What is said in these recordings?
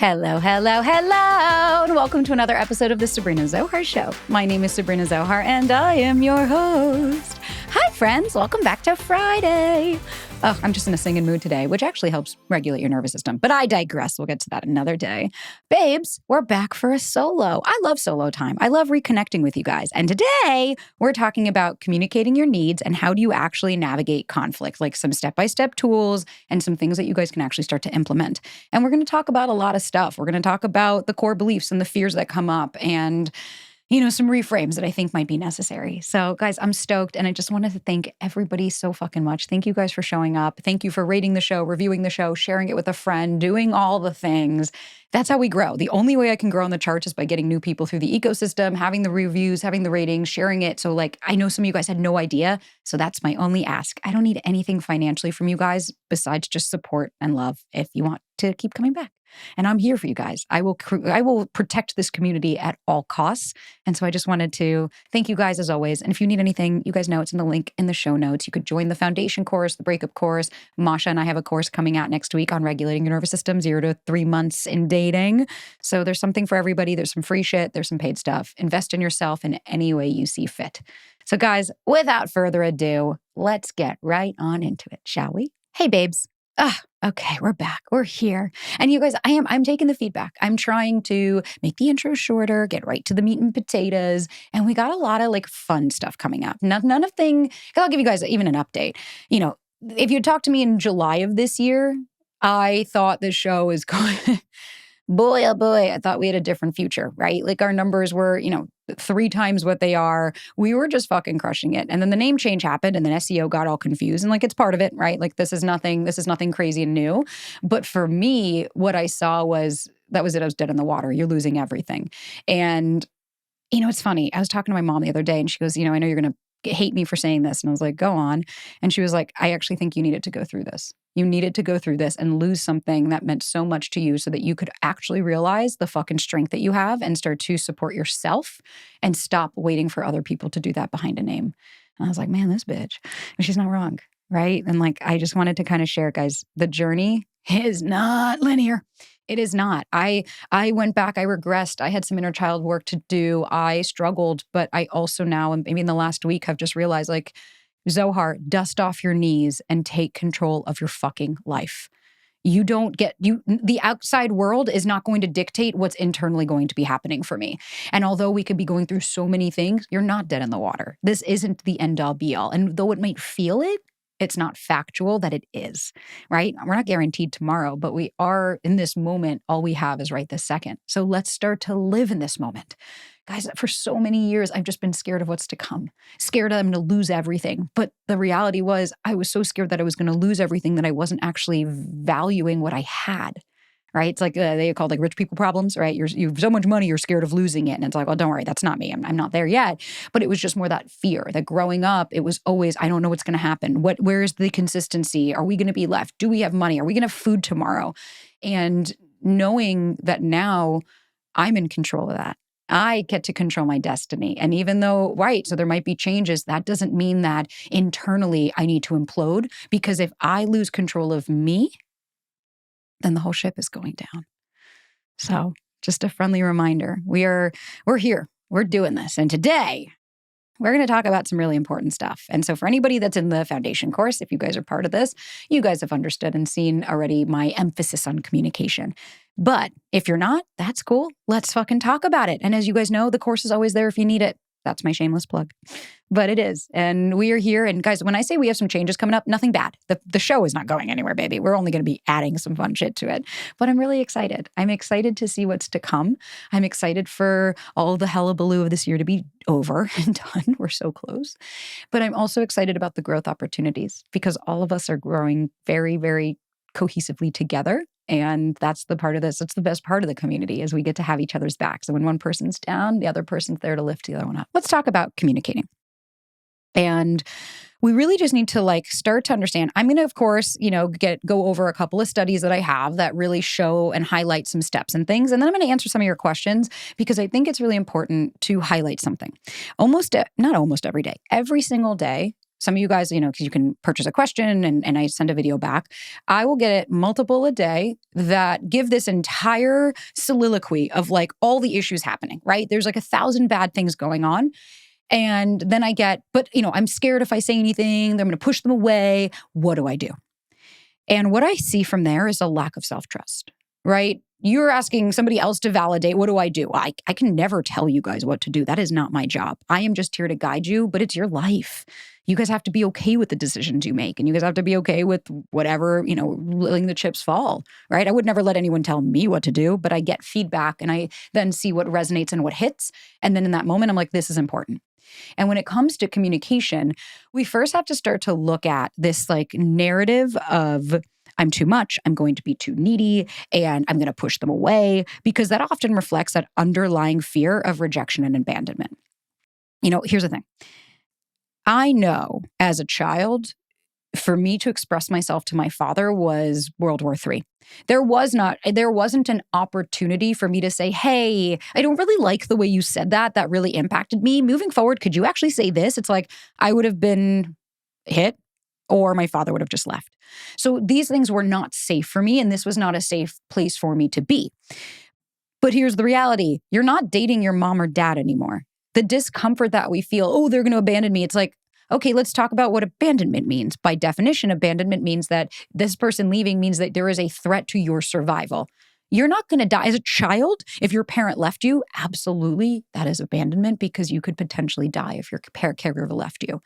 Hello, hello, hello, and welcome to another episode of the Sabrina Zohar Show. My name is Sabrina Zohar, and I am your host. Hi, friends. Welcome back to Friday. Oh, I'm just in a singing mood today, which actually helps regulate your nervous system. But I digress. We'll get to that another day. Babes, we're back for a solo. I love solo time. I love reconnecting with you guys. And today, we're talking about communicating your needs and how do you actually navigate conflict, like some step-by-step tools and some things that you guys can actually start to implement. And we're going to talk about a lot of stuff. We're going to talk about the core beliefs and the fears that come up and some reframes that I think might be necessary. So guys, I'm stoked. And I just wanted to thank everybody so fucking much. Thank you guys for showing up. Thank you for rating the show, reviewing the show, sharing it with a friend, doing all the things. That's how we grow. The only way I can grow on the charts is by getting new people through the ecosystem, having the reviews, having the ratings, sharing it. So I know some of you guys had no idea. So that's my only ask. I don't need anything financially from you guys besides just support and love if you want to keep coming back. And I'm here for you guys. I will protect this community at all costs. And so I just wanted to thank you guys as always. And if you need anything, you guys know it's in the link in the show notes. You could join the foundation course, the breakup course. Masha and I have a course coming out next week on regulating your nervous system, 0 to 3 months in dating. So there's something for everybody. There's some free shit. There's some paid stuff. Invest in yourself in any way you see fit. So guys, without further ado, let's get right on into it, shall we? Hey, babes. Okay, we're back. We're here. And you guys, I'm taking the feedback. I'm trying to make the intro shorter, get right to the meat and potatoes. And we got a lot of fun stuff coming up. I'll give you guys even an update. If you talked to me in July of this year, I thought the show is going, boy, oh boy, I thought we had a different future, right? Our numbers were, 3 times what they are. We were just fucking crushing it. And then the name change happened and then SEO got all confused. And it's part of it, right? This is nothing crazy and new. But for me, what I saw was, that was it. I was dead in the water. You're losing everything. And, it's funny. I was talking to my mom the other day and she goes, I know you're going to hate me for saying this. And I was like, go on. And she was like, I actually think you needed to go through this. You needed to go through this and lose something that meant so much to you so that you could actually realize the fucking strength that you have and start to support yourself and stop waiting for other people to do that behind a name. And I was like, man, this bitch, she's not wrong, right? And I just wanted to kind of share, guys, the journey is not linear. It is not. I went back, I regressed. I had some inner child work to do. I struggled, but I also now, and maybe in the last week, have just realized Zohar, dust off your knees and take control of your fucking life. The outside world is not going to dictate what's internally going to be happening for me. And although we could be going through so many things, you're not dead in the water. This isn't the end all be all. And though it might feel it, it's not factual that it is, right? We're not guaranteed tomorrow, but we are in this moment. All we have is right this second. So let's start to live in this moment. Guys, for so many years, I've just been scared of what's to come, scared I'm going to lose everything. But the reality was I was so scared that I was going to lose everything that I wasn't actually valuing what I had, right? It's they call rich people problems, right? You have so much money, you're scared of losing it. And it's well, don't worry, that's not me. I'm not there yet. But it was just more that fear that growing up, it was always, I don't know what's going to happen. Where is the consistency? Are we going to be left? Do we have money? Are we going to have food tomorrow? And knowing that now I'm in control of that. I get to control my destiny. And even though, so there might be changes, that doesn't mean that internally I need to implode, because if I lose control of me, then the whole ship is going down. So just a friendly reminder, we're here, we're doing this. And today we're going to talk about some really important stuff. And so for anybody that's in the foundation course, if you guys are part of this, you guys have understood and seen already my emphasis on communication. But if you're not, that's cool. Let's fucking talk about it. And as you guys know, the course is always there if you need it. That's my shameless plug. But it is. And we are here. And guys, when I say we have some changes coming up, nothing bad. The show is not going anywhere, baby. We're only going to be adding some fun shit to it. But I'm really excited. I'm excited to see what's to come. I'm excited for all the hullabaloo of this year to be over and done. We're so close. But I'm also excited about the growth opportunities because all of us are growing very, very cohesively together. And that's the part of this. It's the best part of the community is we get to have each other's back. So when one person's down, the other person's there to lift the other one up. Let's talk about communicating. And we really just need to start to understand. I'm going to, of course, go over a couple of studies that I have that really show and highlight some steps and things. And then I'm going to answer some of your questions because I think it's really important to highlight something. Not almost every day, every single day, some of you guys, because you can purchase a question and I send a video back. I will get it multiple a day that give this entire soliloquy of like all the issues happening, right? There's like 1,000 bad things going on. And then I get, but I'm scared if I say anything, they're going to push them away. What do I do? And what I see from there is a lack of self-trust, right? You're asking somebody else to validate. What do I do? I can never tell you guys what to do. That is not my job. I am just here to guide you, but it's your life. You guys have to be okay with the decisions you make. And you guys have to be okay with whatever, letting the chips fall, right? I would never let anyone tell me what to do, but I get feedback and I then see what resonates and what hits. And then in that moment, I'm like, this is important. And when it comes to communication, we first have to start to look at this like narrative of I'm too much, I'm going to be too needy, and I'm going to push them away, because that often reflects that underlying fear of rejection and abandonment. Here's the thing. I know as a child, for me to express myself to my father was World War III. There wasn't an opportunity for me to say, hey, I don't really like the way you said that. That really impacted me. Moving forward, could you actually say this? It's like I would have been hit or my father would have just left. So these things were not safe for me, and this was not a safe place for me to be. But here's the reality. You're not dating your mom or dad anymore. The discomfort that we feel, oh, they're going to abandon me. It's like, okay, let's talk about what abandonment means. By definition, abandonment means that this person leaving means that there is a threat to your survival. You're not going to die as a child. If your parent left you, absolutely, that is abandonment, because you could potentially die if your caregiver left you.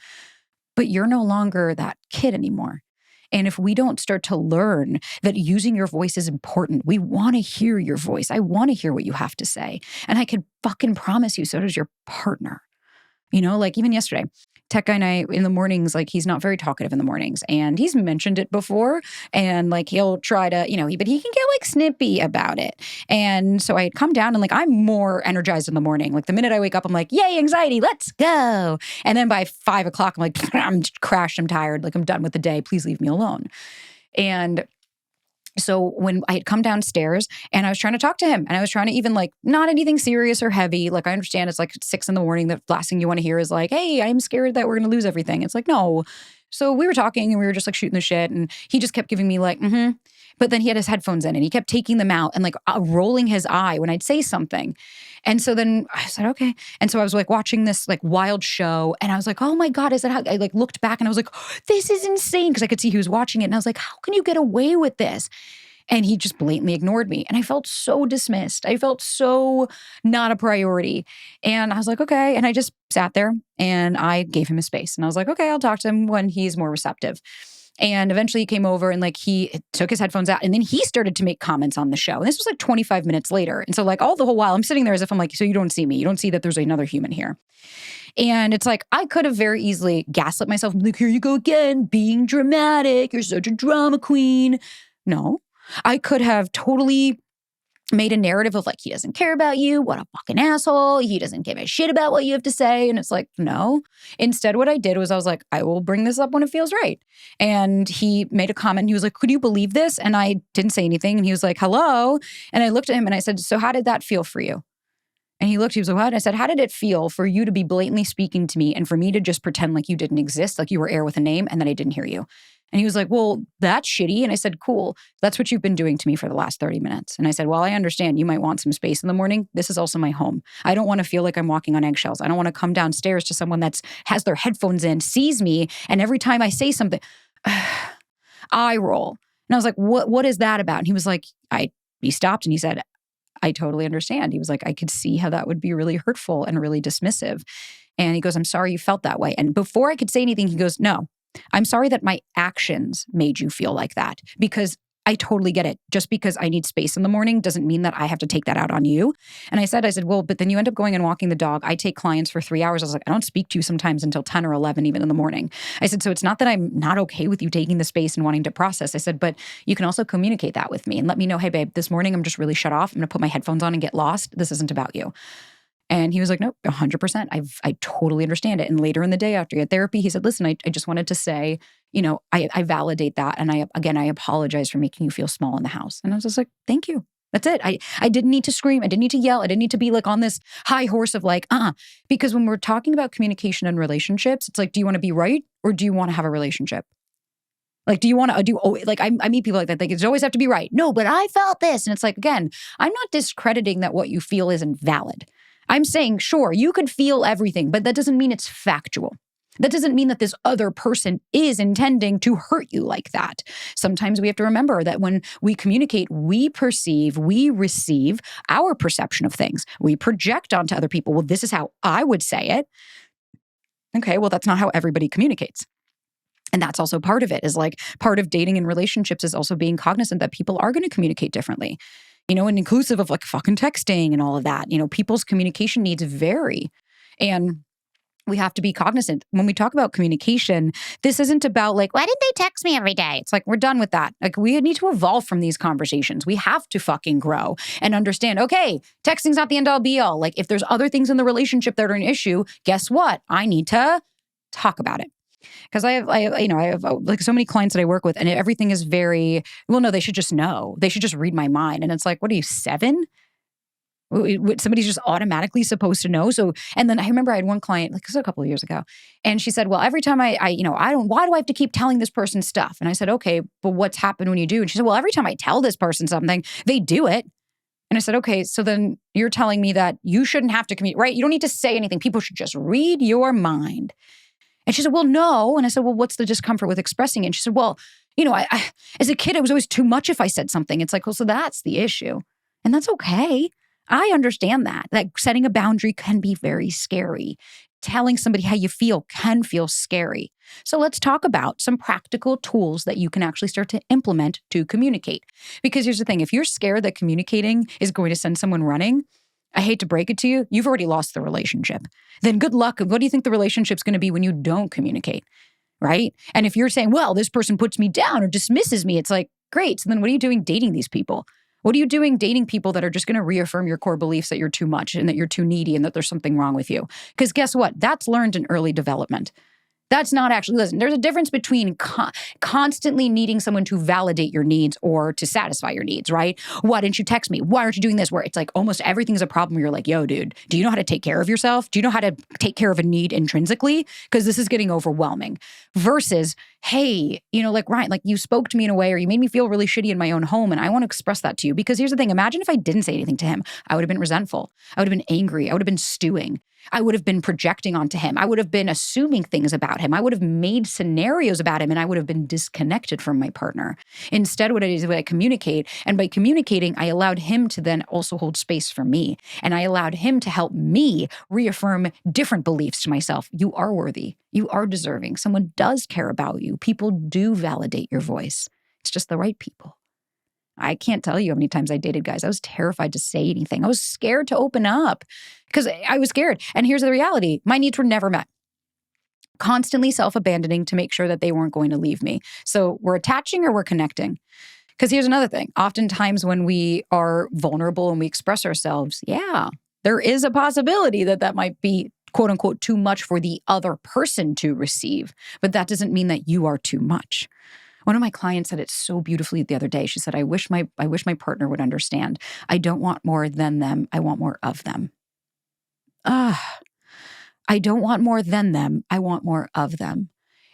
But you're no longer that kid anymore. And if we don't start to learn that using your voice is important, we want to hear your voice. I want to hear what you have to say. And I can fucking promise you, so does your partner. Like even yesterday, tech guy and I in the mornings, like he's not very talkative in the mornings, and he's mentioned it before, and like he'll try to, but he can get like snippy about it. And so I had come down and like I'm more energized in the morning. Like the minute I wake up, I'm like, yay, anxiety, let's go. And then by 5 o'clock, I'm like, I'm crashed, I'm tired, like I'm done with the day, please leave me alone. And so when I had come downstairs and I was trying to talk to him, and I was trying to even like, not anything serious or heavy. Like I understand it's like 6 a.m. The last thing you want to hear is like, hey, I'm scared that we're going to lose everything. It's like, no. So we were talking and we were just like shooting the shit, and he just kept giving me like, But then he had his headphones in and he kept taking them out and like rolling his eye when I'd say something. And so then I said, okay. And so I was like watching this like wild show, and I was like, oh my God, is that how I like looked back and I was like, oh, this is insane. Cause I could see he was watching it, and I was like, how can you get away with this? And he just blatantly ignored me. And I felt so dismissed. I felt so not a priority. And I was like, okay. And I just sat there and I gave him his space. And I was like, okay, I'll talk to him when he's more receptive. And eventually he came over and like he took his headphones out, and then he started to make comments on the show. And this was like 25 minutes later. And so like all the whole while I'm sitting there as if I'm like, so you don't see me. You don't see that there's another human here. And it's like, I could have very easily gaslit myself. Like, here you go again, being dramatic. You're such a drama queen. No, I could have totally made a narrative of like, he doesn't care about you. What a fucking asshole. He doesn't give a shit about what you have to say. And it's like, no. Instead, what I did was I was like, I will bring this up when it feels right. And he made a comment. He was like, could you believe this? And I didn't say anything. And he was like, hello. And I looked at him and I said, so how did that feel for you? And he looked, he was like, what? And I said, how did it feel for you to be blatantly speaking to me and for me to just pretend like you didn't exist, like you were air with a name, and that I didn't hear you? And he was like, well, that's shitty. And I said, cool. That's what you've been doing to me for the last 30 minutes. And I said, well, I understand you might want some space in the morning. This is also my home. I don't want to feel like I'm walking on eggshells. I don't want to come downstairs to someone that's has their headphones in, sees me, and every time I say something, I roll. And I was like, what is that about? And he was like, he stopped and he said, I totally understand. He was like, I could see how that would be really hurtful and really dismissive. And he goes, I'm sorry you felt that way. And before I could say anything, he goes, no, I'm sorry that my actions made you feel like that, because I totally get it. Just because I need space in the morning doesn't mean that I have to take that out on you. And I said, well, but then you end up going and walking the dog. I take clients for 3 hours. I was like, I don't speak to you sometimes until 10 or 11, even in the morning. I said, so it's not that I'm not okay with you taking the space and wanting to process. I said, but you can also communicate that with me and let me know, hey, babe, this morning I'm just really shut off. I'm going to put my headphones on and get lost. This isn't about you. And he was like, nope, 100%. I totally understand it. And later in the day after he had therapy, he said, listen, I just wanted to say, I validate that. And I apologize for making you feel small in the house. And I was just like, thank you. That's it. I didn't need to scream. I didn't need to yell. I didn't need to be like on this high horse of like, because when we're talking about communication and relationships, it's like, do you want to be right or do you want to have a relationship? Like, do you want to I meet people like that. They just always have to be right. No, but I felt this. And it's like, again, I'm not discrediting that what you feel isn't valid. I'm saying, sure, you could feel everything, but that doesn't mean it's factual. That doesn't mean that this other person is intending to hurt you like that. Sometimes we have to remember that when we communicate, we perceive, we receive our perception of things. We project onto other people. Well, this is how I would say it. Okay, well, that's not how everybody communicates. And that's also part of it, is like part of dating and relationships is also being cognizant that people are going to communicate differently, and inclusive of like fucking texting and all of that. People's communication needs vary. And we have to be cognizant. When we talk about communication, this isn't about like, why didn't they text me every day? It's like, we're done with that. Like, we need to evolve from these conversations. We have to fucking grow and understand, okay, texting's not the end all be all. Like, if there's other things in the relationship that are an issue, guess what? I need to talk about it. Because I have like so many clients that I work with, and everything is very, well, no, they should just know. They should just read my mind. And it's like, what are you, 7? Somebody's just automatically supposed to know. So, and then I remember I had one client, like this was a couple of years ago, and she said, well, every time why do I have to keep telling this person stuff? And I said, okay, but what's happened when you do? And she said, well, every time I tell this person something, they do it. And I said, okay, so then you're telling me that you shouldn't have to communicate, right? You don't need to say anything. People should just read your mind. And she said, well, no. And I said, well, what's the discomfort with expressing it? And she said, well, I as a kid, it was always too much if I said something. It's like, well, so that's the issue. And that's okay. I understand that setting a boundary can be very scary. Telling somebody how you feel can feel scary. So let's talk about some practical tools that you can actually start to implement to communicate. Because here's the thing, if you're scared that communicating is going to send someone running, I hate to break it to you, you've already lost the relationship. Then good luck. What do you think the relationship's going to be when you don't communicate, right? And if you're saying, well, this person puts me down or dismisses me, it's like, great. So then what are you doing dating these people? What are you doing dating people that are just going to reaffirm your core beliefs that you're too much and that you're too needy and that there's something wrong with you? Because guess what? That's learned in early development. That's not actually, listen, there's a difference between constantly needing someone to validate your needs or to satisfy your needs, right? Why didn't you text me? Why aren't you doing this? Where it's like almost everything's a problem where you're like, yo, dude, do you know how to take care of yourself? Do you know how to take care of a need intrinsically? Because this is getting overwhelming. Versus, hey, like Ryan, like you spoke to me in a way or you made me feel really shitty in my own home and I want to express that to you. Because here's the thing, imagine if I didn't say anything to him. I would have been resentful. I would have been angry. I would have been stewing. I would have been projecting onto him. I would have been assuming things about him. I would have made scenarios about him and I would have been disconnected from my partner. Instead, what I did is I communicate. And by communicating, I allowed him to then also hold space for me. And I allowed him to help me reaffirm different beliefs to myself. You are worthy. You are deserving. Someone does care about you. People do validate your voice. It's just the right people. I can't tell you how many times I dated guys. I was terrified to say anything. I was scared to open up because I was scared. And here's the reality. My needs were never met. Constantly self-abandoning to make sure that they weren't going to leave me. So we're attaching or we're connecting. Because here's another thing. Oftentimes when we are vulnerable and we express ourselves, there is a possibility that might be quote unquote too much for the other person to receive. But that doesn't mean that you are too much. One of my clients said it so beautifully the other day. She said, I wish my partner would understand. I don't want more than them. I want more of them. I don't want more than them. I want more of them.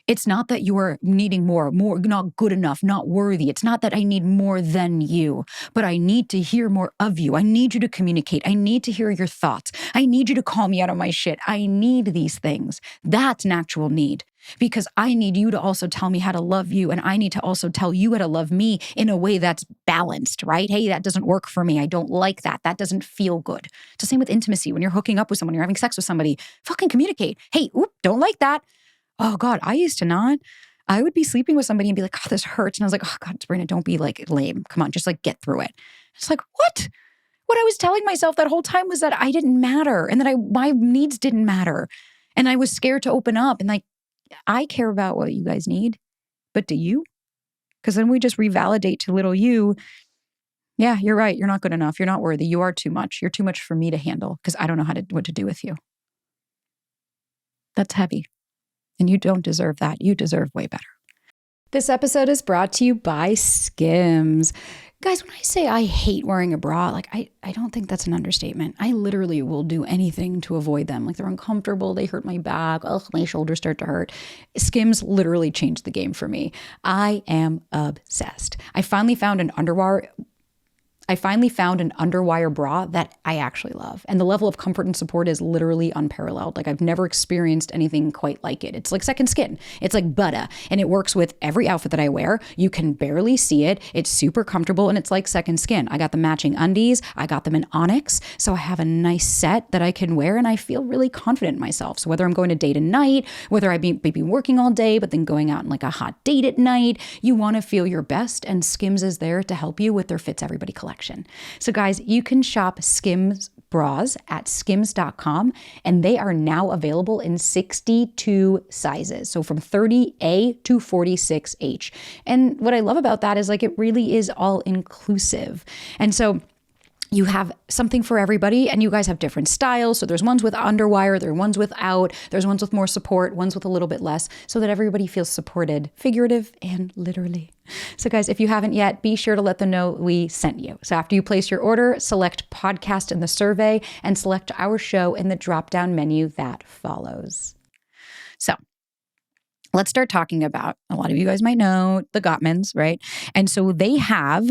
It's not that you are needing more, not good enough, not worthy. It's not that I need more than you, but I need to hear more of you. I need you to communicate. I need to hear your thoughts. I need you to call me out on my shit. I need these things. That's an actual need because I need you to also tell me how to love you. And I need to also tell you how to love me in a way that's balanced, right? Hey, that doesn't work for me. I don't like that. That doesn't feel good. It's the same with intimacy. When you're hooking up with someone, you're having sex with somebody, fucking communicate. Hey, don't like that. Oh God, I used to not. I would be sleeping with somebody and be like, oh, this hurts. And I was like, oh God, Sabrina, don't be like lame. Come on, just like get through it. It's like, what? What I was telling myself that whole time was that I didn't matter and that my needs didn't matter. And I was scared to open up and like, I care about what you guys need, but do you? Because then we just revalidate to little you. Yeah, you're right. You're not good enough. You're not worthy. You are too much. You're too much for me to handle because I don't know what to do with you. That's heavy. And you don't deserve that. You deserve way better. This episode is brought to you by Skims. Guys, when I say I hate wearing a bra, like I don't think that's an understatement. I literally will do anything to avoid them. Like they're uncomfortable, they hurt my back, my shoulders start to hurt. Skims literally changed the game for me. I am obsessed. I finally found an underwire bra that I actually love. And the level of comfort and support is literally unparalleled. Like I've never experienced anything quite like it. It's like second skin. It's like butter. And it works with every outfit that I wear. You can barely see it. It's super comfortable and it's like second skin. I got the matching undies. I got them in onyx. So I have a nice set that I can wear and I feel really confident in myself. So whether I'm going to date at night, whether I be working all day, but then going out on like a hot date at night, you want to feel your best. And Skims is there to help you with their Fits Everybody collection. So guys, you can shop Skims bras at skims.com and they are now available in 62 sizes. So from 30A to 46H. And what I love about that is like it really is all inclusive. And so you have something for everybody and you guys have different styles. So there's ones with underwire, there are ones without, there's ones with more support, ones with a little bit less, so that everybody feels supported, figurative and literally. So guys, if you haven't yet, be sure to let them know we sent you. So after you place your order, select podcast in the survey and select our show in the drop-down menu that follows. So let's start talking about, a lot of you guys might know the Gottmans, right? And so they have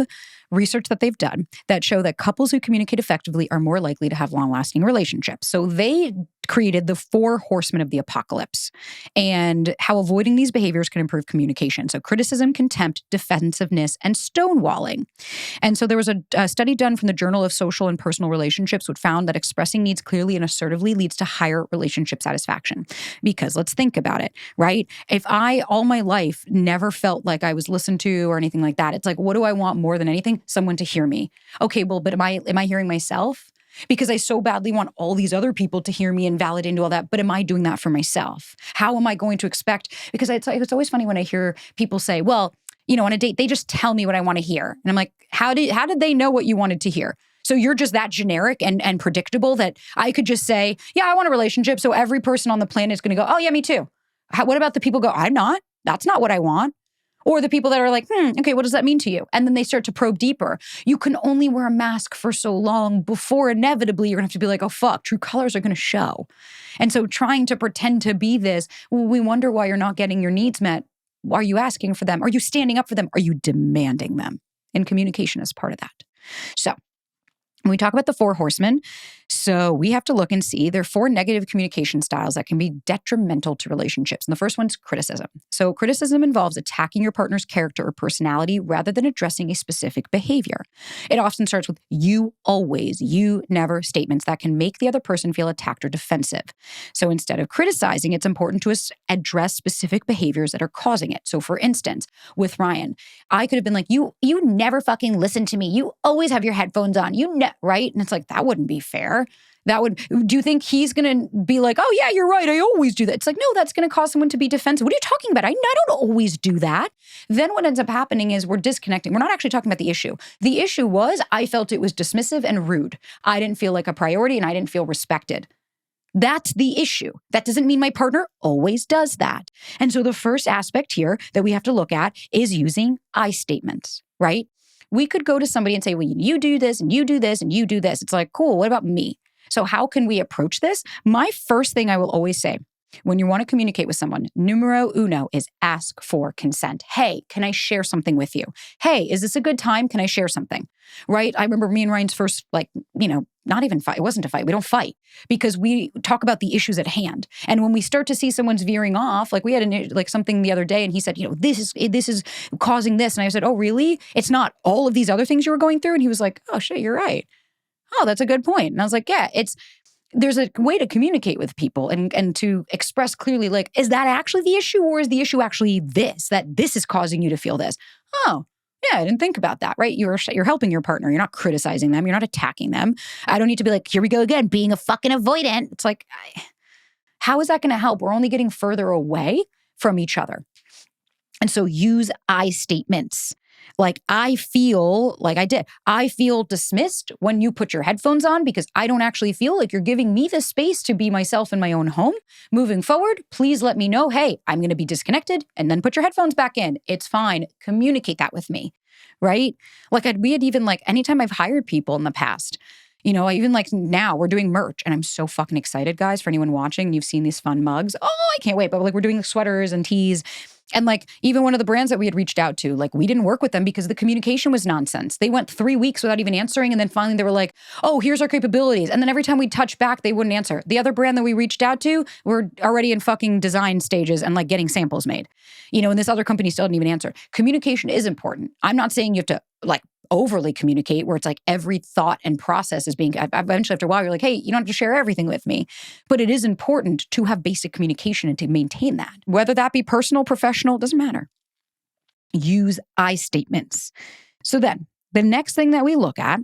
research that they've done that show that couples who communicate effectively are more likely to have long-lasting relationships. So they created the 4 horsemen of the apocalypse and how avoiding these behaviors can improve communication. So criticism, contempt, defensiveness, and stonewalling. And so there was a study done from the Journal of Social and Personal Relationships which found that expressing needs clearly and assertively leads to higher relationship satisfaction. Because let's think about it, right? If I, all my life, never felt like I was listened to or anything like that, it's like, what do I want more than anything? Someone to hear me. Okay, well, but am I hearing myself? Because I so badly want all these other people to hear me and validate and do all that. But am I doing that for myself? How am I going to expect? Because it's always funny when I hear people say, well, on a date, they just tell me what I want to hear. And I'm like, how did they know what you wanted to hear? So you're just that generic and predictable that I could just say, yeah, I want a relationship. So every person on the planet is going to go, oh yeah, me too. What about the people who go, I'm not. That's not what I want. Or the people that are like, okay, what does that mean to you? And then they start to probe deeper. You can only wear a mask for so long before inevitably you're gonna have to be like, oh fuck, true colors are gonna show. And so trying to pretend to be this, we wonder why you're not getting your needs met. Are you asking for them? Are you standing up for them? Are you demanding them? And communication is part of that. So when we talk about the 4 horsemen, so we have to look and see there are 4 negative communication styles that can be detrimental to relationships. And the first one's criticism. So criticism involves attacking your partner's character or personality rather than addressing a specific behavior. It often starts with you always, you never statements that can make the other person feel attacked or defensive. So instead of criticizing, it's important to address specific behaviors that are causing it. So for instance, with Ryan, I could have been like, you never fucking listen to me. You always have your headphones on. Right? And it's like, that wouldn't be fair. Do you think he's going to be like, oh yeah, you're right, I always do that? It's like, no, that's going to cause someone to be defensive. What are you talking about? I don't always do that. Then what ends up happening is we're disconnecting. We're not actually talking about the issue. The issue was I felt it was dismissive and rude. I didn't feel like a priority and I didn't feel respected. That's the issue. That doesn't mean my partner always does that. And so the first aspect here that we have to look at is using I statements, right? We could go to somebody and say, well, you do this and you do this and you do this. It's like, cool, what about me? So how can we approach this? My first thing I will always say when you want to communicate with someone, numero uno is ask for consent. Hey, can I share something with you? Hey, is this a good time? Can I share something? Right? I remember me and Ryan's first, not even fight. It wasn't a fight. We don't fight because we talk about the issues at hand. And when we start to see someone's veering off, like we had something the other day and he said, this is causing this. And I said, oh, really? It's not all of these other things you were going through? And he was like, oh shit, you're right. Oh, that's a good point. And I was like, yeah, there's a way to communicate with people and to express clearly, like, is that actually the issue or is the issue actually that this is causing you to feel this? Oh, yeah, I didn't think about that, right? You're helping your partner. You're not criticizing them. You're not attacking them. I don't need to be like, here we go again, being a fucking avoidant. It's like, how is that going to help? We're only getting further away from each other. And so use I statements. Like I feel dismissed when you put your headphones on because I don't actually feel like you're giving me the space to be myself in my own home. Moving forward, please let me know, hey, I'm going to be disconnected and then put your headphones back in. It's fine. Communicate that with me, right? Like we had even like, anytime I've hired people in the past, even like now we're doing merch and I'm so fucking excited, guys, for anyone watching and you've seen these fun mugs. Oh, I can't wait. But like we're doing sweaters and tees. And like even one of the brands that we had reached out to, like we didn't work with them because the communication was nonsense. They went 3 weeks without even answering. And then finally they were like, oh, here's our capabilities. And then every time we touch back, they wouldn't answer. The other brand that we reached out to were already in fucking design stages and like getting samples made. And this other company still didn't even answer. Communication is important. I'm not saying you have to like overly communicate where it's like every thought and process is being, eventually after a while, you're like, hey, you don't have to share everything with me. But it is important to have basic communication and to maintain that. Whether that be personal, professional, doesn't matter. Use I statements. So then the next thing that we look at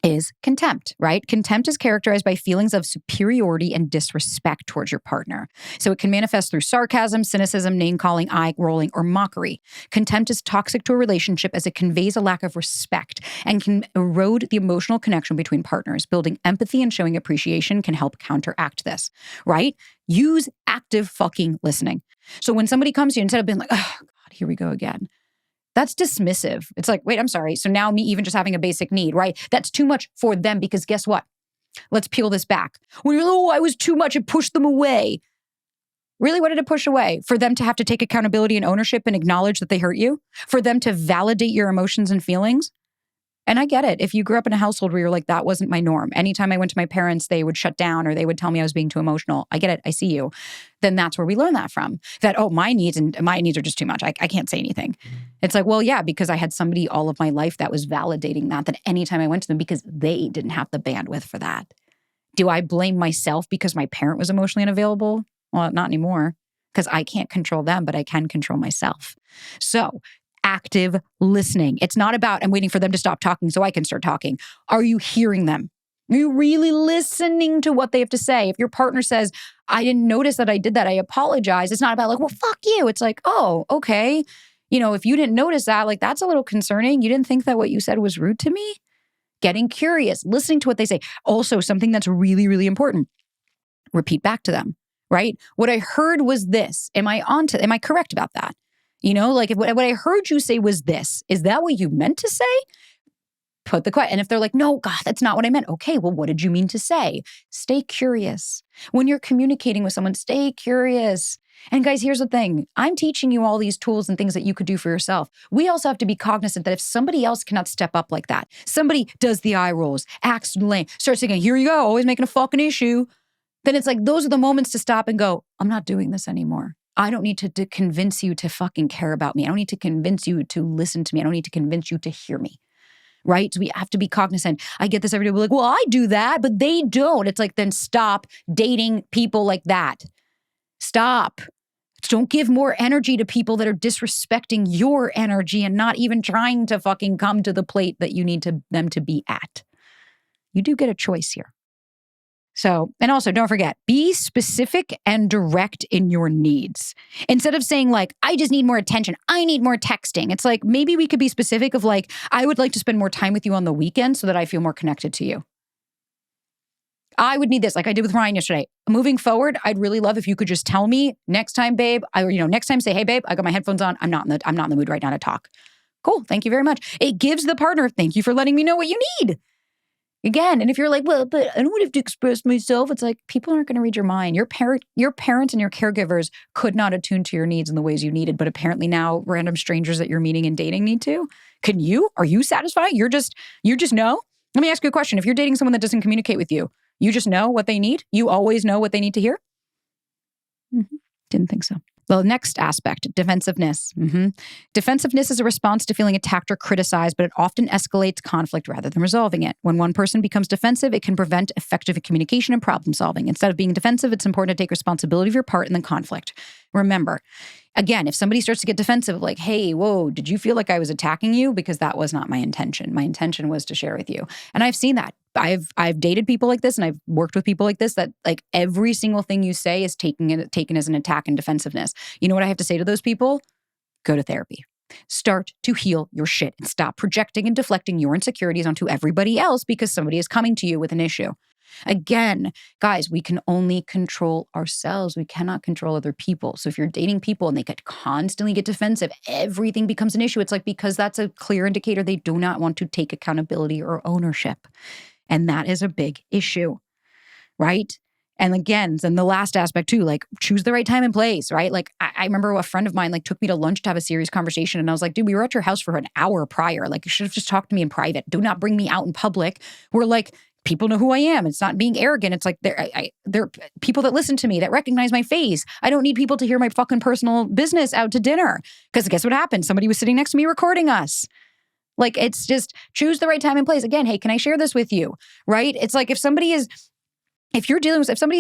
is contempt, right? Contempt is characterized by feelings of superiority and disrespect towards your partner. So it can manifest through sarcasm, cynicism, name-calling, eye-rolling, or mockery. Contempt is toxic to a relationship as it conveys a lack of respect and can erode the emotional connection between partners. Building empathy and showing appreciation can help counteract this, right? Use active fucking listening. So when somebody comes to you, instead of being like, oh, God, here we go again. That's dismissive. It's like, wait, I'm sorry. So now me even just having a basic need, right? That's too much for them because guess what? Let's peel this back. When you're, oh, I was too much, it pushed them away. Really, what did it push away? For them to have to take accountability and ownership and acknowledge that they hurt you? For them to validate your emotions and feelings? And I get it. If you grew up in a household where you're like, that wasn't my norm. Anytime I went to my parents, they would shut down or they would tell me I was being too emotional. I get it. I see you. Then that's where we learn that from. That, oh, my needs are just too much. I can't say anything. It's like, well, yeah, because I had somebody all of my life that was validating that anytime I went to them because they didn't have the bandwidth for that. Do I blame myself because my parent was emotionally unavailable? Well, not anymore because I can't control them, but I can control myself. So active listening. It's not about, I'm waiting for them to stop talking so I can start talking. Are you hearing them? Are you really listening to what they have to say? If your partner says, I didn't notice that I did that, I apologize. It's not about like, well, fuck you. It's like, oh, okay. If you didn't notice that, like, that's a little concerning. You didn't think that what you said was rude to me? Getting curious, listening to what they say. Also, something that's really, really important. Repeat back to them, right? What I heard was this. Am I correct about that? Like if what I heard you say was this, is that what you meant to say? Put the question. And if they're like, no, God, that's not what I meant. Okay, well, what did you mean to say? Stay curious. When you're communicating with someone, stay curious. And guys, here's the thing. I'm teaching you all these tools and things that you could do for yourself. We also have to be cognizant that if somebody else cannot step up like that, somebody does the eye rolls, acts lame, starts saying, here you go, always making a fucking issue, then it's like, those are the moments to stop and go, I'm not doing this anymore. I don't need to convince you to fucking care about me. I don't need to convince you to listen to me. I don't need to convince you to hear me, right? So we have to be cognizant. I get this every day. We're like, well, I do that, but they don't. It's like, then stop dating people like that. Stop. Don't give more energy to people that are disrespecting your energy and not even trying to fucking come to the plate that you need them to be at. You do get a choice here. So, and also don't forget, be specific and direct in your needs. Instead of saying like, I just need more attention, I need more texting. It's like, maybe we could be specific of like, I would like to spend more time with you on the weekend so that I feel more connected to you. I would need this, like I did with Ryan yesterday. Moving forward, I'd really love if you could just tell me next time, babe, next time say, hey, babe, I got my headphones on. I'm not in the mood right now to talk. Cool. Thank you very much. It gives the partner, thank you for letting me know what you need. Again, and if you're like, well, but I don't have to express myself, it's like, people aren't going to read your mind. Your parents and your caregivers could not attune to your needs in the ways you needed, but apparently now random strangers that you're meeting and dating need to. Can you? Are you satisfied? You just know? Let me ask you a question. If you're dating someone that doesn't communicate with you, you just know what they need? You always know what they need to hear? Didn't think so. Well, next aspect, defensiveness. Defensiveness is a response to feeling attacked or criticized, but it often escalates conflict rather than resolving it. When one person becomes defensive, it can prevent effective communication and problem solving. Instead of being defensive, it's important to take responsibility of your part in the conflict. Remember, again, if somebody starts to get defensive, like, hey, whoa, did you feel like I was attacking you? Because that was not my intention. My intention was to share with you. And I've seen that. I've dated people like this and I've worked with people like this that like every single thing you say is taken as an attack and defensiveness. You know what I have to say to those people? Go to therapy. Start to heal your shit and stop projecting and deflecting your insecurities onto everybody else because somebody is coming to you with an issue. Again, guys, we can only control ourselves. We cannot control other people. So if you're dating people and they constantly get defensive, everything becomes an issue. It's like, because that's a clear indicator they do not want to take accountability or ownership. And that is a big issue, right? And again, then the last aspect too, like choose the right time and place, right? Like I remember a friend of mine like took me to lunch to have a serious conversation. And I was like, dude, we were at your house for an hour prior. Like you should have just talked to me in private. Do not bring me out in public. We're like, people know who I am. It's not being arrogant. It's like they're people that listen to me, that recognize my face. I don't need people to hear my fucking personal business out to dinner. Because guess what happened? Somebody was sitting next to me recording us. Like it's just choose the right time and place. Again, hey, can I share this with you? Right? It's like if somebody's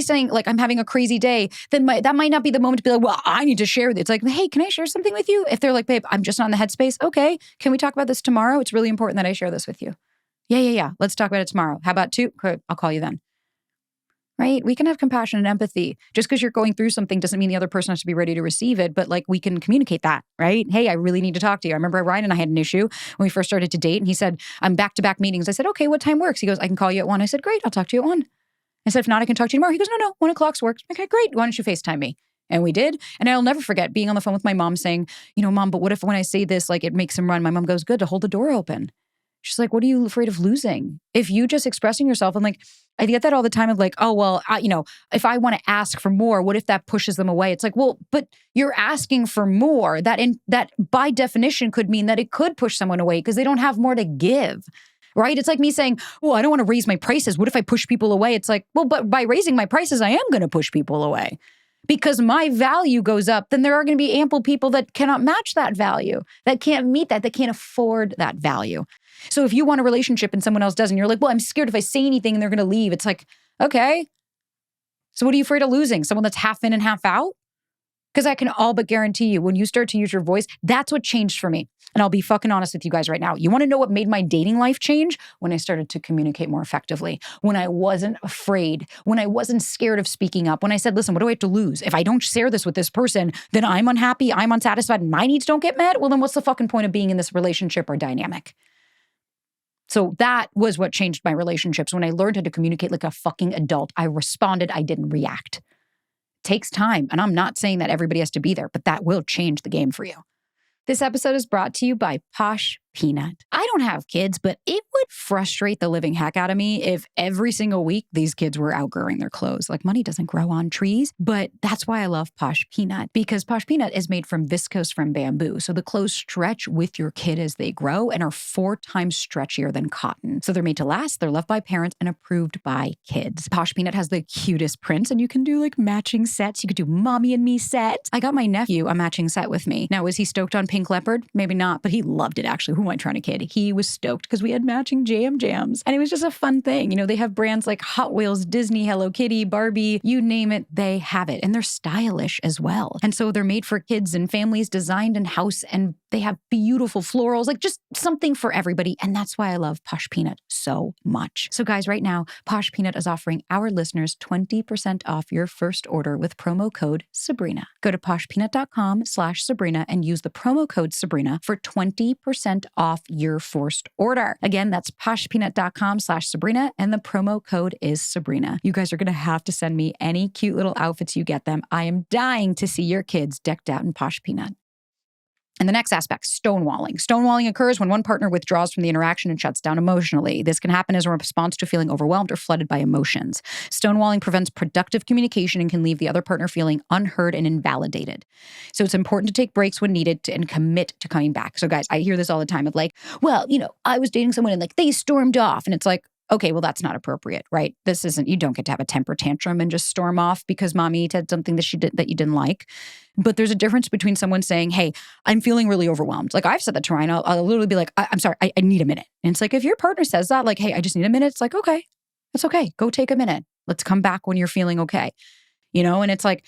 saying like, I'm having a crazy day, then that might not be the moment to be like, well, I need to share this. It's like, hey, can I share something with you? If they're like, babe, I'm just not in the headspace. Okay. Can we talk about this tomorrow? It's really important that I share this with you. Yeah. Let's talk about it tomorrow. How about 2? Good. I'll call you then. Right? We can have compassion and empathy. Just because you're going through something doesn't mean the other person has to be ready to receive it, but like we can communicate that, right? Hey, I really need to talk to you. I remember Ryan and I had an issue when we first started to date and he said, I'm back-to-back meetings. I said, okay, what time works? He goes, I can call you at 1. I said, great, I'll talk to you at 1. I said, if not, I can talk to you tomorrow. He goes, no, 1 o'clock works. Okay, great. Why don't you FaceTime me? And we did. And I'll never forget being on the phone with my mom saying, Mom, but what if when I say this, like it makes him run? My mom goes, good, to hold the door open. She's like, what are you afraid of losing? If you just expressing yourself, and like, I get that all the time of like, oh, well, if I want to ask for more, what if that pushes them away? It's like, well, but you're asking for more. That by definition could mean that it could push someone away because they don't have more to give. Right? It's like me saying, well, I don't want to raise my prices. What if I push people away? It's like, well, but by raising my prices, I am going to push people away. Because my value goes up, then there are going to be ample people that cannot match that value, that can't meet that can't afford that value. So if you want a relationship and someone else doesn't, you're like, well, I'm scared if I say anything and they're going to leave. It's like, okay. So what are you afraid of losing? Someone that's half in and half out? Because I can all but guarantee you, when you start to use your voice, that's what changed for me. And I'll be fucking honest with you guys right now. You want to know what made my dating life change? When I started to communicate more effectively, when I wasn't afraid, when I wasn't scared of speaking up, when I said, listen, what do I have to lose? If I don't share this with this person, then I'm unhappy, I'm unsatisfied, and my needs don't get met. Well, then what's the fucking point of being in this relationship or dynamic? So that was what changed my relationships. When I learned how to communicate like a fucking adult, I responded, I didn't react. Takes time. And I'm not saying that everybody has to be there, but that will change the game for you. This episode is brought to you by Posh Peanut. I don't have kids, but it would frustrate the living heck out of me if every single week these kids were outgrowing their clothes. Like money doesn't grow on trees, but that's why I love Posh Peanut, because Posh Peanut is made from viscose from bamboo. So the clothes stretch with your kid as they grow and are 4 times stretchier than cotton. So they're made to last, they're loved by parents and approved by kids. Posh Peanut has the cutest prints and you can do like matching sets. You could do mommy and me sets. I got my nephew a matching set with me. Now, was he stoked on pink leopard? Maybe not, but he loved it actually. Who am I trying to kid? He was stoked because we had matching jams. And it was just a fun thing. They have brands like Hot Wheels, Disney, Hello Kitty, Barbie, you name it, they have it. And they're stylish as well. And so they're made for kids and families, designed in house, and they have beautiful florals, like just something for everybody. And that's why I love Posh Peanut so much. So guys, right now, Posh Peanut is offering our listeners 20% off your first order with promo code Sabrina. Go to poshpeanut.com/Sabrina and use the promo code Sabrina for 20% off your first order. Again, that's poshpeanut.com/Sabrina and the promo code is Sabrina. You guys are going to have to send me any cute little outfits you get them. I am dying to see your kids decked out in Posh Peanut. And the next aspect, stonewalling. Stonewalling occurs when one partner withdraws from the interaction and shuts down emotionally. This can happen as a response to feeling overwhelmed or flooded by emotions. Stonewalling prevents productive communication and can leave the other partner feeling unheard and invalidated. So it's important to take breaks when needed and commit to coming back. So guys, I hear this all the time of like, well, I was dating someone and like they stormed off. And it's like, okay, well, that's not appropriate, right? You don't get to have a temper tantrum and just storm off because mommy said something that you didn't like. But there's a difference between someone saying, hey, I'm feeling really overwhelmed. Like I've said that to Ryan, I'll literally be like, I'm sorry, I need a minute. And it's like, if your partner says that, like, hey, I just need a minute. It's like, okay, that's okay. Go take a minute. Let's come back when you're feeling okay. And it's like,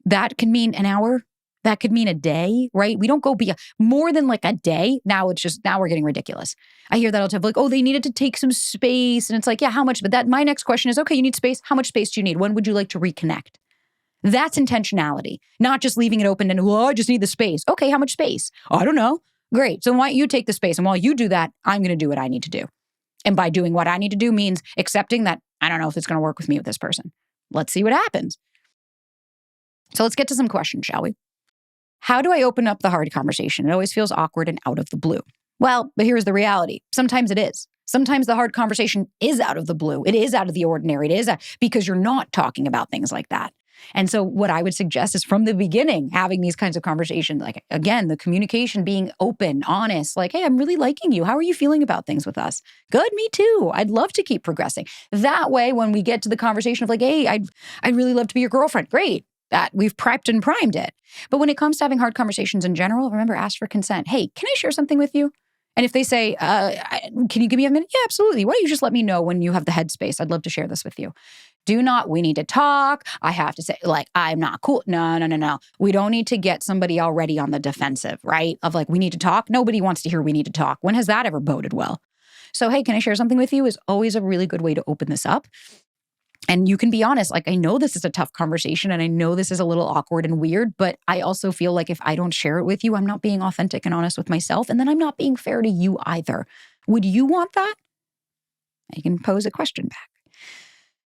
that can mean an hour. That could mean a day, right? We don't go more than like a day. Now we're getting ridiculous. I hear that all the time, like, oh, they needed to take some space. And it's like, yeah, how much? But my next question is, okay, you need space. How much space do you need? When would you like to reconnect? That's intentionality, not just leaving it open and, well, I just need the space. Okay, how much space? Oh, I don't know. Great. So why don't you take the space? And while you do that, I'm going to do what I need to do. And by doing what I need to do means accepting that I don't know if it's going to work with me with this person. Let's see what happens. So let's get to some questions, shall we? How do I open up the hard conversation? It always feels awkward and out of the blue. Well, but here's the reality. Sometimes it is. Sometimes the hard conversation is out of the blue. It is out of the ordinary. It is because you're not talking about things like that. And so what I would suggest is from the beginning, having these kinds of conversations, like, again, the communication being open, honest, like, hey, I'm really liking you. How are you feeling about things with us? Good, me too. I'd love to keep progressing. That way, when we get to the conversation of like, hey, I'd really love to be your girlfriend. Great. That we've prepped and primed it. But when it comes to having hard conversations in general, remember, ask for consent. Hey, can I share something with you? And if they say, can you give me a minute? Yeah, absolutely. Why don't you just let me know when you have the headspace? I'd love to share this with you. Do not, we need to talk. I have to say, like, I'm not cool. No. We don't need to get somebody already on the defensive, right? Of like, we need to talk. Nobody wants to hear we need to talk. When has that ever boded well? So, hey, can I share something with you is always a really good way to open this up. And you can be honest, like, I know this is a tough conversation and I know this is a little awkward and weird, but I also feel like if I don't share it with you, I'm not being authentic and honest with myself. And then I'm not being fair to you either. Would you want that? You can pose a question back.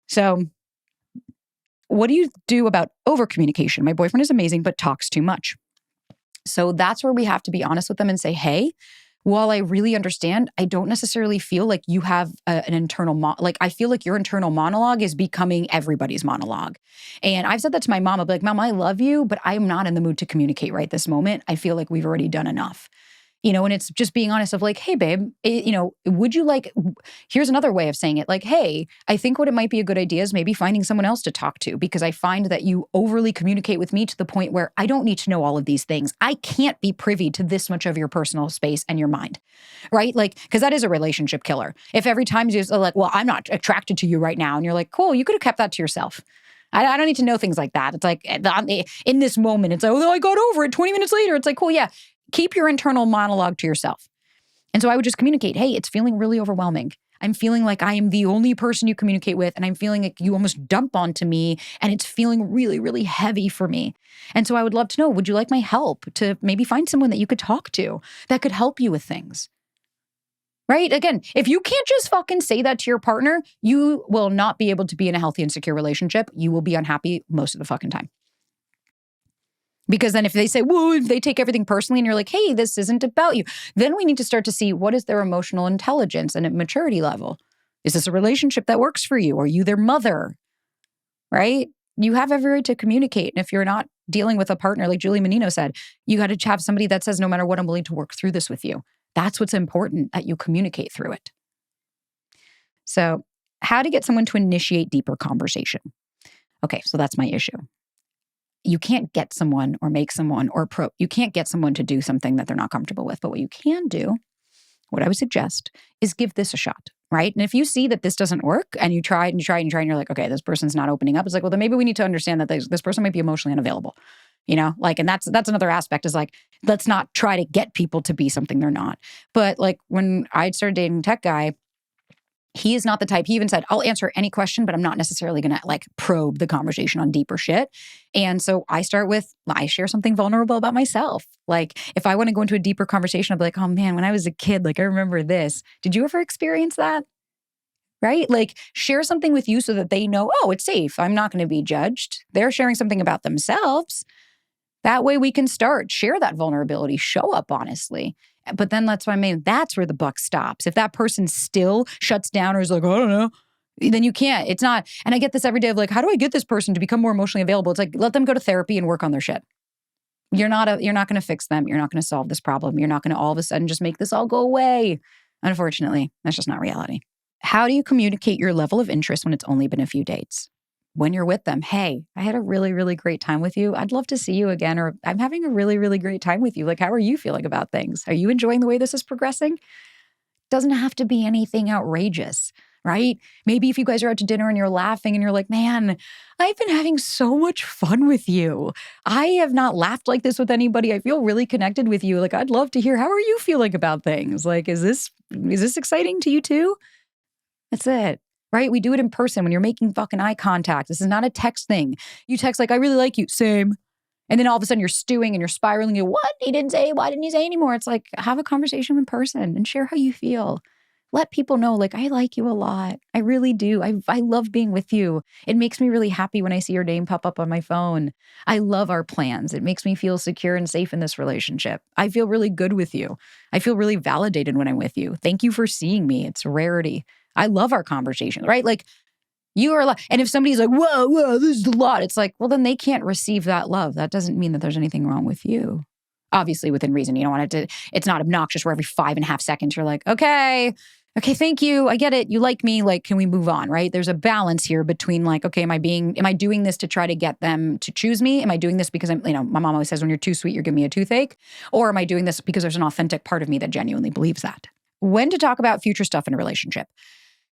So what do you do about over-communication? My boyfriend is amazing, but talks too much. So that's where we have to be honest with them and say, hey, while I really understand, I don't necessarily feel like you have an internal, I feel like your internal monologue is becoming everybody's monologue. And I've said that to my mom. I'll be like, Mom, I love you, but I'm not in the mood to communicate right this moment. I feel like we've already done enough. And it's just being honest of like, hey, babe, would you like, here's another way of saying it. Like, hey, I think what it might be a good idea is maybe finding someone else to talk to, because I find that you overly communicate with me to the point where I don't need to know all of these things. I can't be privy to this much of your personal space and your mind, right? Like, because that is a relationship killer. If every time you're like, well, I'm not attracted to you right now. And you're like, cool, you could have kept that to yourself. I don't need to know things like that. It's like in this moment, it's like, oh, I got over it 20 minutes later. It's like, cool, yeah. Keep your internal monologue to yourself. And so I would just communicate, hey, it's feeling really overwhelming. I'm feeling like I am the only person you communicate with, and I'm feeling like you almost dump onto me, and it's feeling really, really heavy for me. And so I would love to know, would you like my help to maybe find someone that you could talk to that could help you with things? Right? Again, if you can't just fucking say that to your partner, you will not be able to be in a healthy and secure relationship. You will be unhappy most of the fucking time. Because then if they say, whoa, if they take everything personally and you're like, hey, this isn't about you, then we need to start to see what is their emotional intelligence and maturity level. Is this a relationship that works for you? Are you their mother? Right? You have every right to communicate. And if you're not dealing with a partner, like Julie Menino said, you got to have somebody that says, no matter what, I'm willing to work through this with you. That's what's important, that you communicate through it. So how to get someone to initiate deeper conversation. Okay, so that's my issue. You can't get someone or make someone you can't get someone to do something that they're not comfortable with. But what you can do, what I would suggest, is give this a shot, right? And if you see that this doesn't work and you try and you're like, okay, this person's not opening up. It's like, well, then maybe we need to understand that this person might be emotionally unavailable, and that's another aspect is like, let's not try to get people to be something they're not. But like when I started dating a tech guy, he is not the type. He even said, I'll answer any question, but I'm not necessarily going to like probe the conversation on deeper shit. And so I share something vulnerable about myself. Like if I want to go into a deeper conversation, I'll be like, oh man, when I was a kid, like I remember this. Did you ever experience that? Right? Like share something with you so that they know, oh, it's safe. I'm not going to be judged. They're sharing something about themselves. That way we can share that vulnerability, show up honestly. But then that's where the buck stops. If that person still shuts down or is like, I don't know, then you can't. It's not. And I get this every day of like, how do I get this person to become more emotionally available? It's like, let them go to therapy and work on their shit. You're not going to fix them. You're not going to solve this problem. You're not going to all of a sudden just make this all go away. Unfortunately, that's just not reality. How do you communicate your level of interest when it's only been a few dates? When you're with them, hey, I had a really, really great time with you. I'd love to see you again. Or I'm having a really, really great time with you. Like, how are you feeling about things? Are you enjoying the way this is progressing? Doesn't have to be anything outrageous, right? Maybe if you guys are out to dinner and you're laughing and you're like, man, I've been having so much fun with you. I have not laughed like this with anybody. I feel really connected with you. Like, I'd love to hear, how are you feeling about things? Like, is this exciting to you too? That's it. Right? We do it in person when you're making fucking eye contact. This is not a text thing. You text like, I really like you. Same. And then all of a sudden you're stewing and you're spiraling. What? He didn't say, why didn't he say anymore? It's like, have a conversation in person and share how you feel. Let people know, like, I like you a lot. I really do. I love being with you. It makes me really happy when I see your name pop up on my phone. I love our plans. It makes me feel secure and safe in this relationship. I feel really good with you. I feel really validated when I'm with you. Thank you for seeing me. It's a rarity. I love our conversations, right? Like, you are, and if somebody's like, whoa, this is a lot, it's like, well, then they can't receive that love. That doesn't mean that there's anything wrong with you. Obviously, within reason. You don't want it to, it's not obnoxious where every 5.5 seconds you're like, okay, thank you. I get it. You like me. Like, can we move on? Right? There's a balance here between like, okay, am I doing this to try to get them to choose me? Am I doing this because my mom always says, when you're too sweet, you're giving me a toothache? Or am I doing this because there's an authentic part of me that genuinely believes that? When to talk about future stuff in a relationship?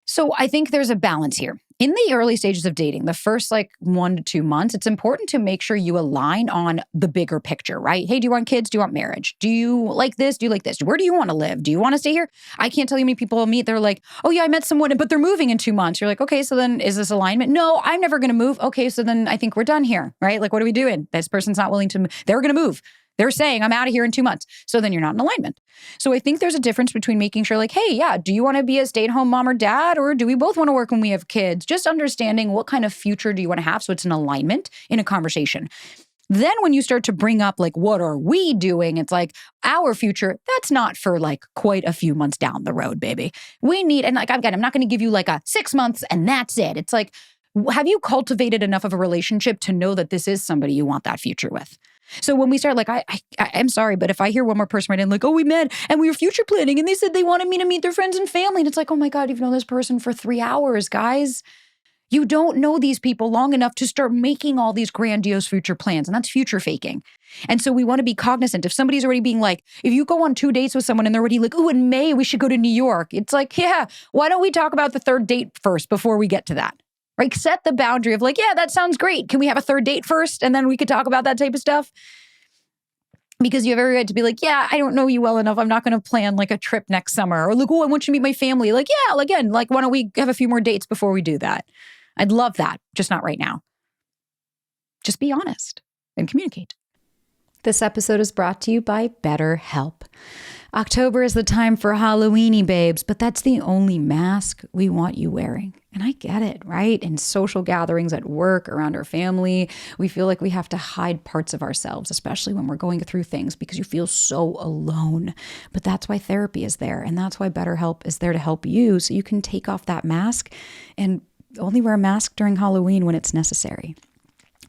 So I think there's a balance here. In the early stages of dating, the first 1 to 2 months, it's important to make sure you align on the bigger picture, right? Hey, do you want kids? Do you want marriage? Do you like this? Do you like this? Where do you want to live? Do you want to stay here? I can't tell you how many people I'll meet. They're like, oh yeah, I met someone, but they're moving in 2 months. You're like, okay, so then is this alignment? No, I'm never going to move. Okay, so then I think we're done here, right? Like, what are we doing? This person's not willing to move. They're going to move. They're saying, I'm out of here in 2 months. So then you're not in alignment. So I think there's a difference between making sure like, hey, yeah, do you want to be a stay-at-home mom or dad? Or do we both want to work when we have kids? Just understanding what kind of future do you want to have. So it's an alignment in a conversation. Then when you start to bring up like, what are we doing? It's like our future, that's not for like quite a few months down the road, baby. We need, and like, I'm not going to give you like a 6 months and that's it. It's like, have you cultivated enough of a relationship to know that this is somebody you want that future with? So when we start like, I'm sorry, but if I hear one more person right in like, oh, we met and we were future planning and they said they wanted me to meet their friends and family. And it's like, oh my God, you've known this person for 3 hours, guys. You don't know these people long enough to start making all these grandiose future plans. And that's future faking. And so we want to be cognizant. If somebody's already being like, if you go on 2 dates with someone and they're already like, oh, in May, we should go to New York. It's like, yeah, why don't we talk about the third date first before we get to that? Right? Set the boundary of like, yeah, that sounds great. Can we have a third date first? And then we could talk about that type of stuff. Because you have every right to be like, yeah, I don't know you well enough. I'm not going to plan like a trip next summer. Or like, oh, I want you to meet my family. Like, yeah, again, like, why don't we have a few more dates before we do that? I'd love that. Just not right now. Just be honest and communicate. This episode is brought to you by Betterhelp. October is the time for Halloweeny babes, but that's the only mask we want you wearing. And I get it, right? In social gatherings, at work, around our family, we feel like we have to hide parts of ourselves, especially when we're going through things because you feel so alone. But that's why therapy is there. And that's why Betterhelp is there to help you so you can take off that mask and only wear a mask during Halloween when it's necessary.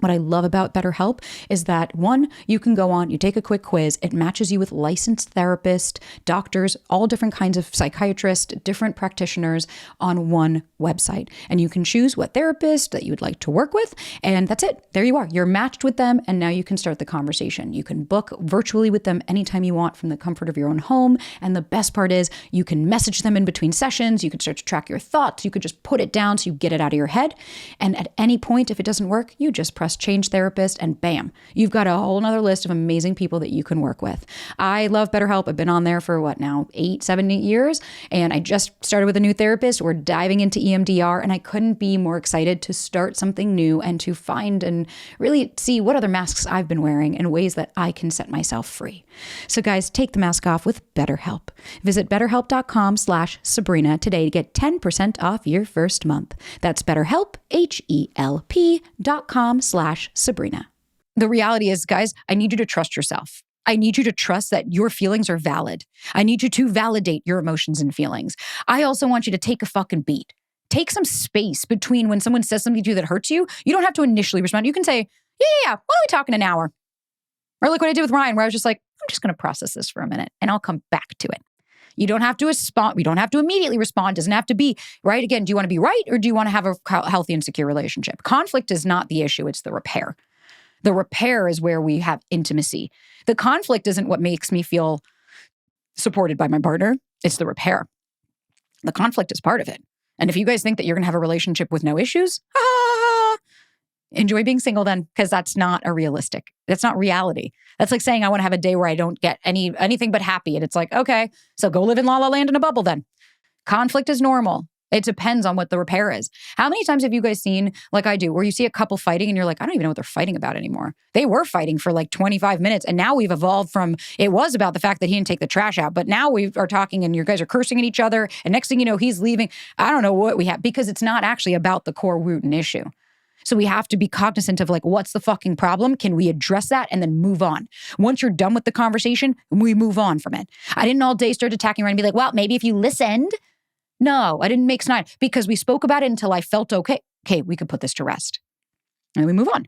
What I love about BetterHelp is that, one, you can go on, you take a quick quiz, it matches you with licensed therapists, doctors, all different kinds of psychiatrists, different practitioners on one website. And you can choose what therapist that you would like to work with, and that's it. There you are. You're matched with them, and now you can start the conversation. You can book virtually with them anytime you want from the comfort of your own home. And the best part is you can message them in between sessions. You can start to track your thoughts. You could just put it down so you get it out of your head. And at any point, if it doesn't work, you just press change therapist and bam, you've got a whole nother list of amazing people that you can work with. I love BetterHelp. I've been on there for 7, 8 years. And I just started with a new therapist. We're diving into EMDR and I couldn't be more excited to start something new and to find and really see what other masks I've been wearing and ways that I can set myself free. So guys, take the mask off with BetterHelp. Visit betterhelp.com/Sabrina today to get 10% off your first month. That's BetterHelp, HELP.com/Sabrina. The reality is, guys, I need you to trust yourself. I need you to trust that your feelings are valid. I need you to validate your emotions and feelings. I also want you to take a fucking beat. Take some space between when someone says something to you that hurts you. You don't have to initially respond. You can say, yeah, why don't we talk in an hour? Or like what I did with Ryan, where I was just like, I'm just going to process this for a minute and I'll come back to it. You don't have to respond. We don't have to immediately respond. Doesn't have to be right. Again, do you want to be right or do you want to have a healthy and secure relationship? Conflict is not the issue. It's the repair. The repair is where we have intimacy. The conflict isn't what makes me feel supported by my partner. It's the repair. The conflict is part of it. And if you guys think that you're going to have a relationship with no issues, enjoy being single then, because that's not that's not reality. That's like saying I want to have a day where I don't get anything but happy. And it's like, okay, so go live in La La Land in a bubble then. Conflict is normal. It depends on what the repair is. How many times have you guys seen, like I do, where you see a couple fighting and you're like, I don't even know what they're fighting about anymore. They were fighting for like 25 minutes and now we've evolved from, it was about the fact that he didn't take the trash out, but now we are talking and you guys are cursing at each other and next thing you know, he's leaving. I don't know what we have because it's not actually about the core root and issue. So we have to be cognizant of like, what's the fucking problem? Can we address that and then move on? Once you're done with the conversation, we move on from it. I didn't all day start attacking her and be like, well, maybe if you listened. No, I didn't make snide because we spoke about it until I felt okay. Okay, we could put this to rest. And then we move on.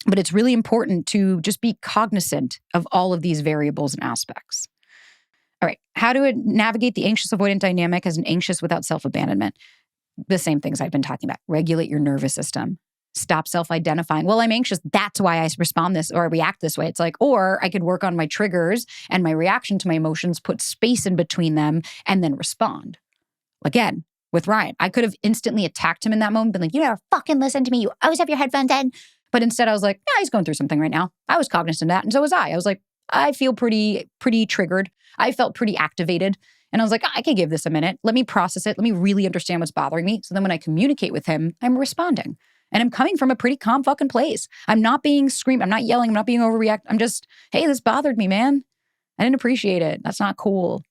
But it's really important to just be cognizant of all of these variables and aspects. All right, how to navigate the anxious avoidant dynamic as an anxious without self-abandonment? The same things I've been talking about. Regulate your nervous system. Stop self-identifying. Well, I'm anxious. That's why I respond this or I react this way. It's like, or I could work on my triggers and my reaction to my emotions, put space in between them, and then respond. Again, with Ryan, I could have instantly attacked him in that moment, been like, you never fucking listen to me. You always have your headphones in. But instead I was like, yeah, he's going through something right now. I was cognizant of that. And so was I. I was like, I feel pretty triggered. I felt pretty activated. And I was like, I can give this a minute. Let me process it. Let me really understand what's bothering me. So then when I communicate with him, I'm responding. And I'm coming from a pretty calm fucking place. I'm not being screamed. I'm not yelling. I'm not being overreact. I'm just, hey, this bothered me, man. I didn't appreciate it. That's not cool.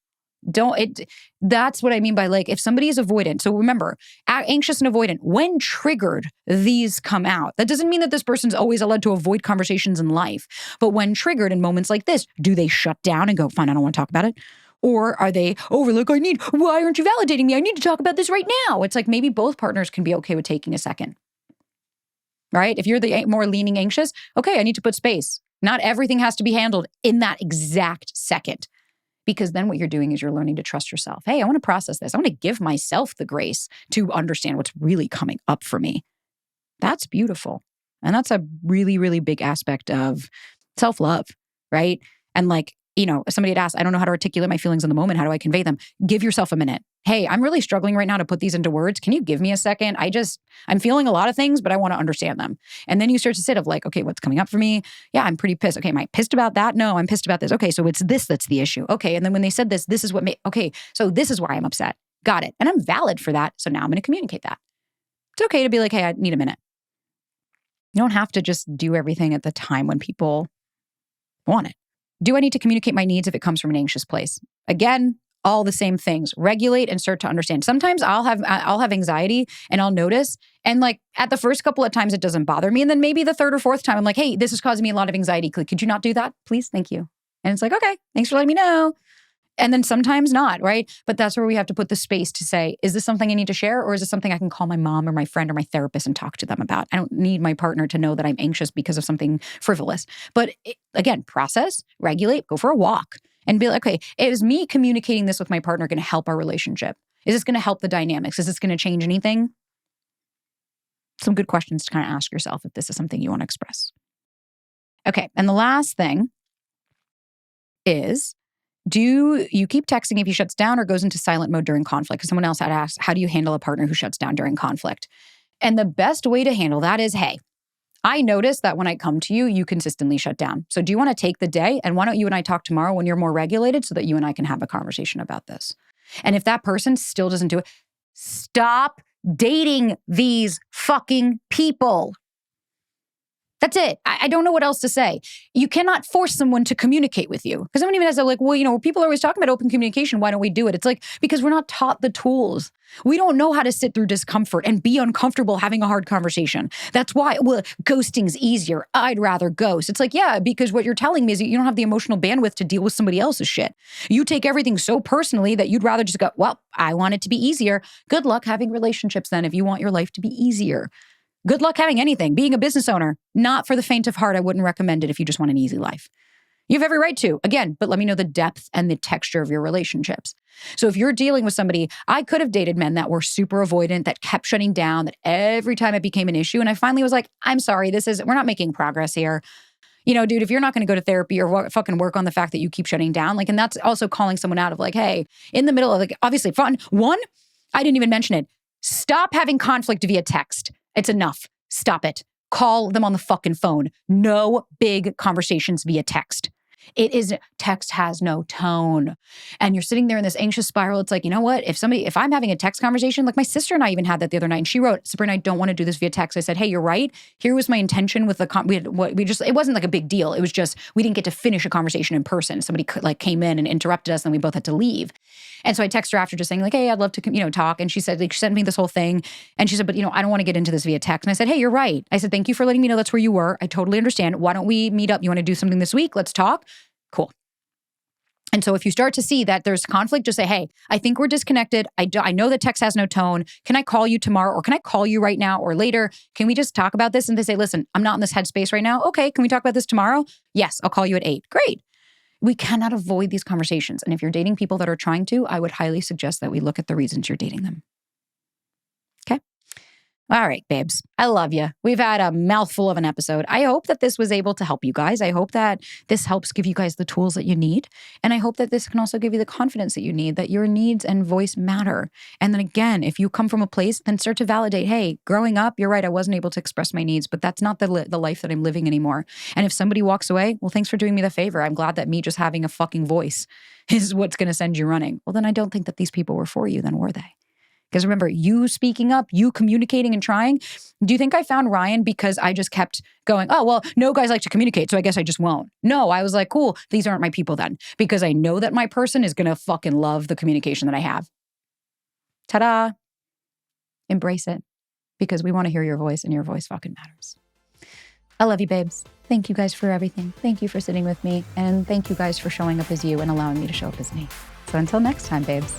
That's what I mean by like, if somebody is avoidant. So remember, anxious and avoidant, when triggered, these come out. That doesn't mean that this person's always allowed to avoid conversations in life. But when triggered in moments like this, do they shut down and go, fine, I don't want to talk about it? Or are they, look, why aren't you validating me? I need to talk about this right now. It's like maybe both partners can be okay with taking a second, right? If you're the more leaning anxious, okay, I need to put space. Not everything has to be handled in that exact second. Because then what you're doing is you're learning to trust yourself. Hey, I want to process this. I want to give myself the grace to understand what's really coming up for me. That's beautiful. And that's a really, really big aspect of self-love, right? And like, you know, if somebody had asked, I don't know how to articulate my feelings in the moment. How do I convey them? Give yourself a minute. Hey, I'm really struggling right now to put these into words. Can you give me a second? I'm feeling a lot of things, but I want to understand them. And then you start to sit of like, okay, what's coming up for me? Yeah, I'm pretty pissed. Okay, am I pissed about that? No, I'm pissed about this. Okay, so it's this that's the issue. Okay, and then when they said this is what made, okay, so this is why I'm upset. Got it. And I'm valid for that. So now I'm going to communicate that. It's okay to be like, hey, I need a minute. You don't have to just do everything at the time when people want it. Do I need to communicate my needs if it comes from an anxious place? Again, all the same things. Regulate and start to understand. Sometimes I'll have anxiety and I'll notice. And like at the first couple of times, it doesn't bother me. And then maybe the third or fourth time, I'm like, hey, this is causing me a lot of anxiety. Could you not do that? Please? Thank you. And it's like, okay, thanks for letting me know. And then sometimes not, right? But that's where we have to put the space to say, is this something I need to share? Or is this something I can call my mom or my friend or my therapist and talk to them about? I don't need my partner to know that I'm anxious because of something frivolous. But again, process, regulate, go for a walk and be like, okay, is me communicating this with my partner going to help our relationship? Is this going to help the dynamics? Is this going to change anything? Some good questions to kind of ask yourself if this is something you want to express. Okay, and the last thing is, do you keep texting if he shuts down or goes into silent mode during conflict? Because someone else had asked, how do you handle a partner who shuts down during conflict? And the best way to handle that is, hey, I notice that when I come to you, you consistently shut down. So do you want to take the day? And why don't you and I talk tomorrow when you're more regulated so that you and I can have a conversation about this? And if that person still doesn't do it, stop dating these fucking people. That's it. I don't know what else to say. You cannot force someone to communicate with you. Because someone even has like, well, you know, people are always talking about open communication. Why don't we do it? It's like, because we're not taught the tools. We don't know how to sit through discomfort and be uncomfortable having a hard conversation. That's why, well, ghosting's easier. I'd rather ghost. It's like, yeah, because what you're telling me is you don't have the emotional bandwidth to deal with somebody else's shit. You take everything so personally that you'd rather just go, well, I want it to be easier. Good luck having relationships then if you want your life to be easier. Good luck having anything. Being a business owner, not for the faint of heart. I wouldn't recommend it if you just want an easy life. You have every right to, again, but let me know the depth and the texture of your relationships. So if you're dealing with somebody, I could have dated men that were super avoidant, that kept shutting down, that every time it became an issue. And I finally was like, I'm sorry, we're not making progress here. You know, dude, if you're not going to go to therapy or fucking work on the fact that you keep shutting down, like, and that's also calling someone out of like, hey, in the middle of like, obviously fun. One, I didn't even mention it. Stop having conflict via text. It's enough. Stop it. Call them on the fucking phone. No big conversations via text. It is, text has no tone. And you're sitting there in this anxious spiral. It's like, you know what? If I'm having a text conversation, like my sister and I even had that the other night, and she wrote, Sabrina, I don't want to do this via text. I said, hey, you're right. Here was my intention with it wasn't like a big deal. It was just, we didn't get to finish a conversation in person. Somebody came in and interrupted us and we both had to leave. And so I texted her after just saying like, hey, I'd love to, talk. And she said, she sent me this whole thing. And she said, but I don't want to get into this via text. And I said, hey, you're right. I said, thank you for letting me know that's where you were. I totally understand. Why don't we meet up? You want to do something this week? Let's talk. Cool. And so if you start to see that there's conflict, just say, hey, I think we're disconnected. I know that text has no tone. Can I call you tomorrow? Or can I call you right now or later? Can we just talk about this? And they say, listen, I'm not in this headspace right now. Okay, can we talk about this tomorrow? Yes, I'll call you at 8. Great. We cannot avoid these conversations. And if you're dating people that are trying to, I would highly suggest that we look at the reasons you're dating them. Okay? All right, babes. I love you. We've had a mouthful of an episode. I hope that this was able to help you guys. I hope that this helps give you guys the tools that you need. And I hope that this can also give you the confidence that you need, that your needs and voice matter. And then again, if you come from a place, then start to validate, hey, growing up, you're right, I wasn't able to express my needs, but that's not the life that I'm living anymore. And if somebody walks away, well, thanks for doing me the favor. I'm glad that me just having a fucking voice is what's going to send you running. Well, then I don't think that these people were for you, then were they? Because remember, you speaking up, you communicating and trying. Do you think I found Ryan because I just kept going, oh, well, no guys like to communicate, so I guess I just won't? No, I was like, cool, these aren't my people then. Because I know that my person is going to fucking love the communication that I have. Ta-da. Embrace it. Because we want to hear your voice and your voice fucking matters. I love you, babes. Thank you guys for everything. Thank you for sitting with me. And thank you guys for showing up as you and allowing me to show up as me. So until next time, babes.